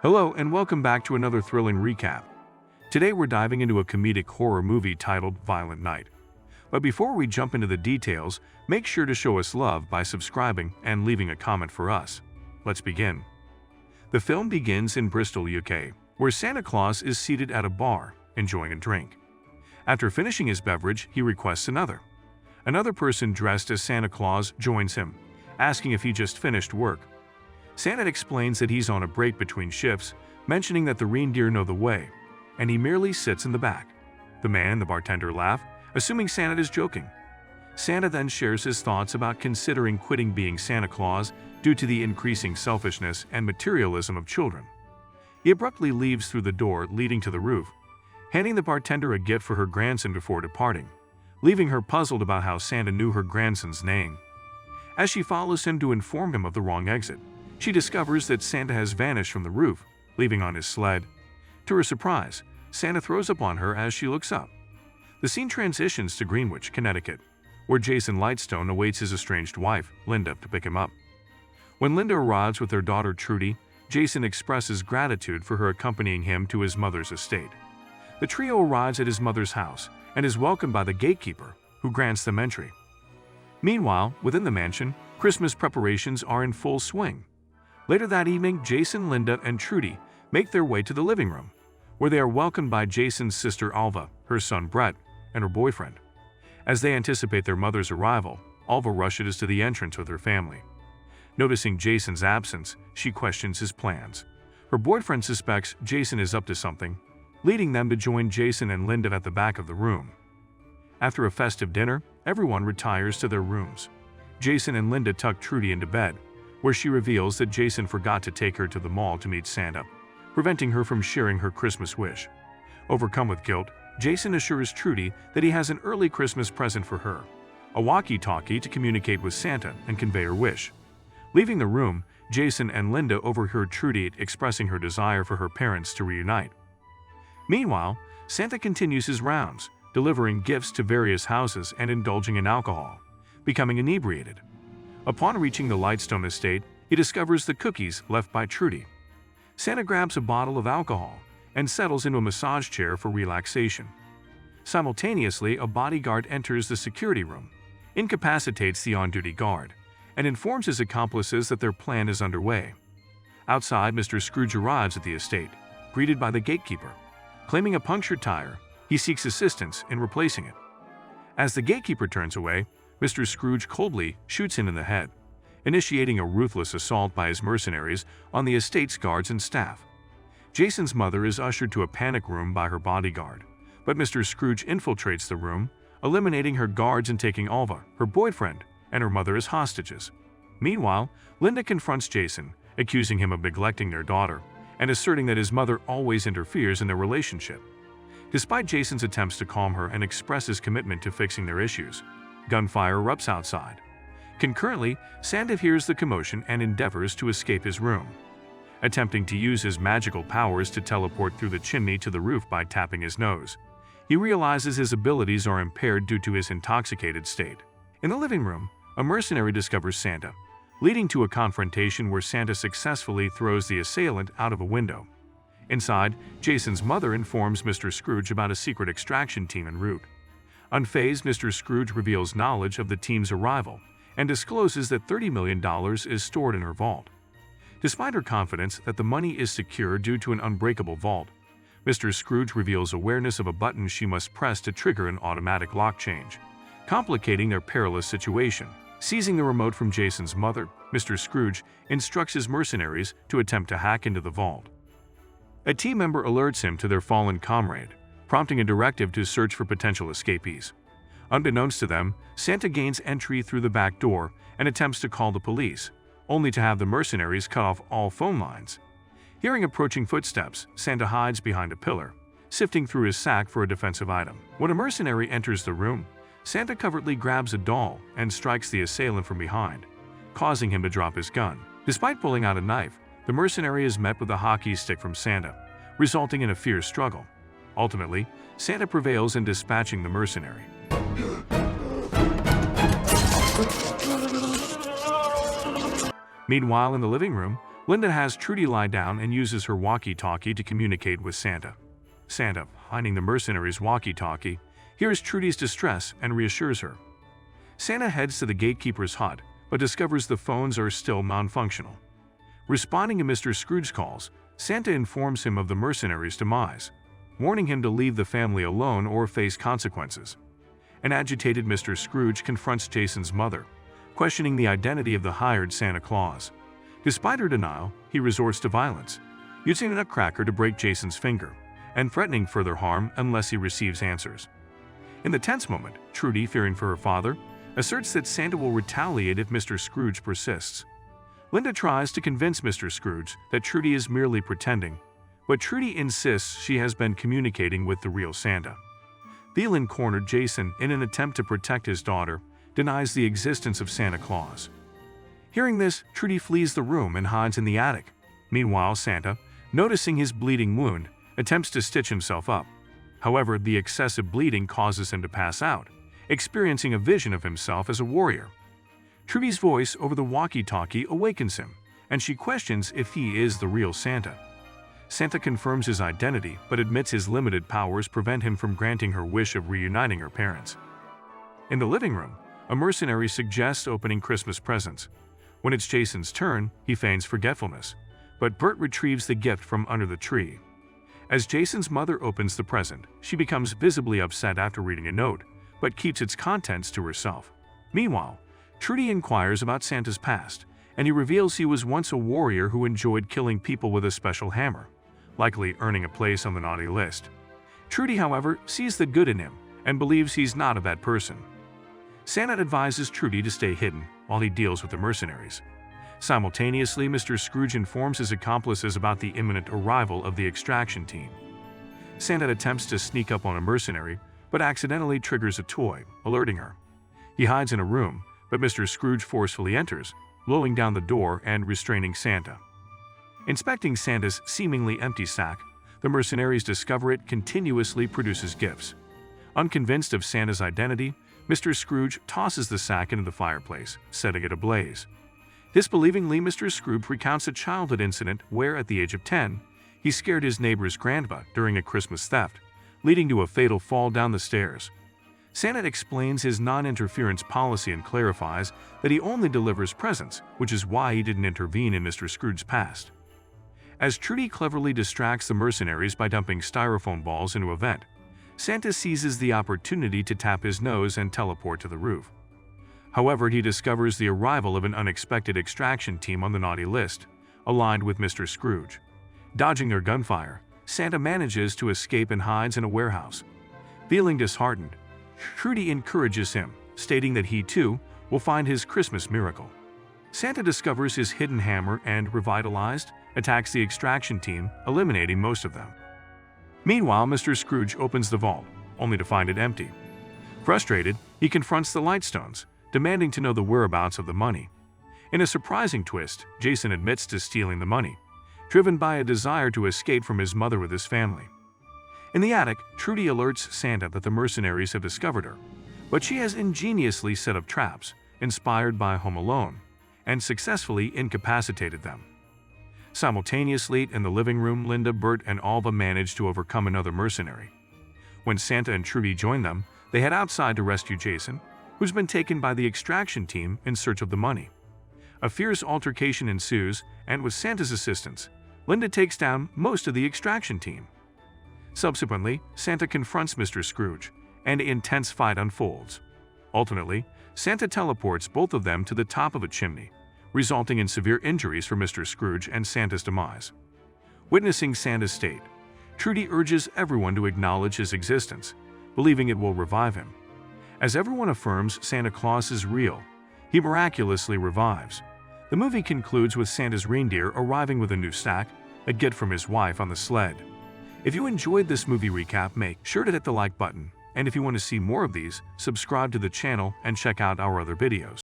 Hello and welcome back to another thrilling recap. Today we're diving into a comedic horror movie titled Violent Night. But before we jump into the details, make sure to show us love by subscribing and leaving a comment for us. Let's begin. The film begins in Bristol, UK, where Santa Claus is seated at a bar, enjoying a drink. After finishing his beverage, he requests another. Another person dressed as Santa Claus joins him, asking if he just finished work. Santa explains that he's on a break between shifts, mentioning that the reindeer know the way, and he merely sits in the back. The man and the bartender laugh, assuming Santa is joking. Santa then shares his thoughts about considering quitting being Santa Claus due to the increasing selfishness and materialism of children. He abruptly leaves through the door leading to the roof, handing the bartender a gift for her grandson before departing, leaving her puzzled about how Santa knew her grandson's name. As she follows him to inform him of the wrong exit, she discovers that Santa has vanished from the roof, leaving on his sled. To her surprise, Santa throws up on her as she looks up. The scene transitions to Greenwich, Connecticut, where Jason Lightstone awaits his estranged wife, Linda, to pick him up. When Linda arrives with their daughter Trudy, Jason expresses gratitude for her accompanying him to his mother's estate. The trio arrives at his mother's house and is welcomed by the gatekeeper, who grants them entry. Meanwhile, within the mansion, Christmas preparations are in full swing. Later that evening, Jason, Linda, and Trudy make their way to the living room, where they are welcomed by Jason's sister Alva, her son Brett, and her boyfriend. As they anticipate their mother's arrival, Alva rushes to the entrance with her family. Noticing Jason's absence, she questions his plans. Her boyfriend suspects Jason is up to something, leading them to join Jason and Linda at the back of the room. After a festive dinner, everyone retires to their rooms. Jason and Linda tuck Trudy into bed, where she reveals that Jason forgot to take her to the mall to meet Santa, preventing her from sharing her Christmas wish. Overcome with guilt, Jason assures Trudy that he has an early Christmas present for her, a walkie-talkie to communicate with Santa and convey her wish. Leaving the room, Jason and Linda overheard Trudy expressing her desire for her parents to reunite. Meanwhile, Santa continues his rounds, delivering gifts to various houses and indulging in alcohol, becoming inebriated. Upon reaching the Lightstone estate, he discovers the cookies left by Trudy. Santa grabs a bottle of alcohol and settles into a massage chair for relaxation. Simultaneously, a bodyguard enters the security room, incapacitates the on-duty guard, and informs his accomplices that their plan is underway. Outside, Mr. Scrooge arrives at the estate, greeted by the gatekeeper. Claiming a punctured tire, he seeks assistance in replacing it. As the gatekeeper turns away, Mr. Scrooge coldly shoots him in the head, initiating a ruthless assault by his mercenaries on the estate's guards and staff. Jason's mother is ushered to a panic room by her bodyguard, but Mr. Scrooge infiltrates the room, eliminating her guards and taking Alva, her boyfriend, and her mother as hostages. Meanwhile, Linda confronts Jason, accusing him of neglecting their daughter and asserting that his mother always interferes in their relationship. Despite Jason's attempts to calm her and express his commitment to fixing their issues, gunfire erupts outside. Concurrently, Santa hears the commotion and endeavors to escape his room. Attempting to use his magical powers to teleport through the chimney to the roof by tapping his nose, he realizes his abilities are impaired due to his intoxicated state. In the living room, a mercenary discovers Santa, leading to a confrontation where Santa successfully throws the assailant out of a window. Inside, Jason's mother informs Mr. Scrooge about a secret extraction team en route. Unfazed, Mr. Scrooge reveals knowledge of the team's arrival and discloses that $30 million is stored in her vault. Despite her confidence that the money is secure due to an unbreakable vault, Mr. Scrooge reveals awareness of a button she must press to trigger an automatic lock change, complicating their perilous situation. Seizing the remote from Jason's mother, Mr. Scrooge instructs his mercenaries to attempt to hack into the vault. A team member alerts him to their fallen comrade, prompting a directive to search for potential escapees. Unbeknownst to them, Santa gains entry through the back door and attempts to call the police, only to have the mercenaries cut off all phone lines. Hearing approaching footsteps, Santa hides behind a pillar, sifting through his sack for a defensive item. When a mercenary enters the room, Santa covertly grabs a doll and strikes the assailant from behind, causing him to drop his gun. Despite pulling out a knife, the mercenary is met with a hockey stick from Santa, resulting in a fierce struggle. Ultimately, Santa prevails in dispatching the mercenary. Meanwhile, in the living room, Linda has Trudy lie down and uses her walkie-talkie to communicate with Santa. Santa, hiding the mercenaries' walkie-talkie, hears Trudy's distress and reassures her. Santa heads to the gatekeeper's hut, but discovers the phones are still non-functional. Responding to Mr. Scrooge's calls, Santa informs him of the mercenaries' demise, warning him to leave the family alone or face consequences. An agitated Mr. Scrooge confronts Jason's mother, questioning the identity of the hired Santa Claus. Despite her denial, he resorts to violence, using a nutcracker to break Jason's finger, and threatening further harm unless he receives answers. In the tense moment, Trudy, fearing for her father, asserts that Santa will retaliate if Mr. Scrooge persists. Linda tries to convince Mr. Scrooge that Trudy is merely pretending, but Trudy insists she has been communicating with the real Santa. Thielen cornered Jason in an attempt to protect his daughter, denies the existence of Santa Claus. Hearing this, Trudy flees the room and hides in the attic. Meanwhile, Santa, noticing his bleeding wound, attempts to stitch himself up. However, the excessive bleeding causes him to pass out, experiencing a vision of himself as a warrior. Trudy's voice over the walkie-talkie awakens him, and she questions if he is the real Santa. Santa confirms his identity but admits his limited powers prevent him from granting her wish of reuniting her parents. In the living room, a mercenary suggests opening Christmas presents. When it's Jason's turn, he feigns forgetfulness, but Bert retrieves the gift from under the tree. As Jason's mother opens the present, she becomes visibly upset after reading a note, but keeps its contents to herself. Meanwhile, Trudy inquires about Santa's past, and he reveals he was once a warrior who enjoyed killing people with a special hammer, likely earning a place on the naughty list. Trudy, however, sees the good in him and believes he's not a bad person. Santa advises Trudy to stay hidden while he deals with the mercenaries. Simultaneously, Mr. Scrooge informs his accomplices about the imminent arrival of the extraction team. Santa attempts to sneak up on a mercenary, but accidentally triggers a toy, alerting her. He hides in a room, but Mr. Scrooge forcefully enters, blowing down the door and restraining Santa. Inspecting Santa's seemingly empty sack, the mercenaries discover it continuously produces gifts. Unconvinced of Santa's identity, Mr. Scrooge tosses the sack into the fireplace, setting it ablaze. Disbelievingly, Mr. Scrooge recounts a childhood incident where, at the age of 10, he scared his neighbor's grandma during a Christmas theft, leading to a fatal fall down the stairs. Santa explains his non-interference policy and clarifies that he only delivers presents, which is why he didn't intervene in Mr. Scrooge's past. As Trudy cleverly distracts the mercenaries by dumping styrofoam balls into a vent, Santa seizes the opportunity to tap his nose and teleport to the roof. However, he discovers the arrival of an unexpected extraction team on the naughty list, aligned with Mr. Scrooge. Dodging their gunfire, Santa manages to escape and hides in a warehouse. Feeling disheartened, Trudy encourages him, stating that he too will find his Christmas miracle. Santa discovers his hidden hammer and, revitalized, attacks the extraction team, eliminating most of them. Meanwhile, Mr. Scrooge opens the vault, only to find it empty. Frustrated, he confronts the Lightstones, demanding to know the whereabouts of the money. In a surprising twist, Jason admits to stealing the money, driven by a desire to escape from his mother with his family. In the attic, Trudy alerts Santa that the mercenaries have discovered her, but she has ingeniously set up traps, inspired by Home Alone, and successfully incapacitated them. Simultaneously, in the living room, Linda, Bert, and Alva manage to overcome another mercenary. When Santa and Trudy join them, they head outside to rescue Jason, who's been taken by the extraction team in search of the money. A fierce altercation ensues, and with Santa's assistance, Linda takes down most of the extraction team. Subsequently, Santa confronts Mr. Scrooge, and an intense fight unfolds. Ultimately, Santa teleports both of them to the top of a chimney, resulting in severe injuries for Mr. Scrooge and Santa's demise. Witnessing Santa's state, Trudy urges everyone to acknowledge his existence, believing it will revive him. As everyone affirms Santa Claus is real, he miraculously revives. The movie concludes with Santa's reindeer arriving with a new sack, a gift from his wife, on the sled. If you enjoyed this movie recap, make sure to hit the like button, and if you want to see more of these, subscribe to the channel and check out our other videos.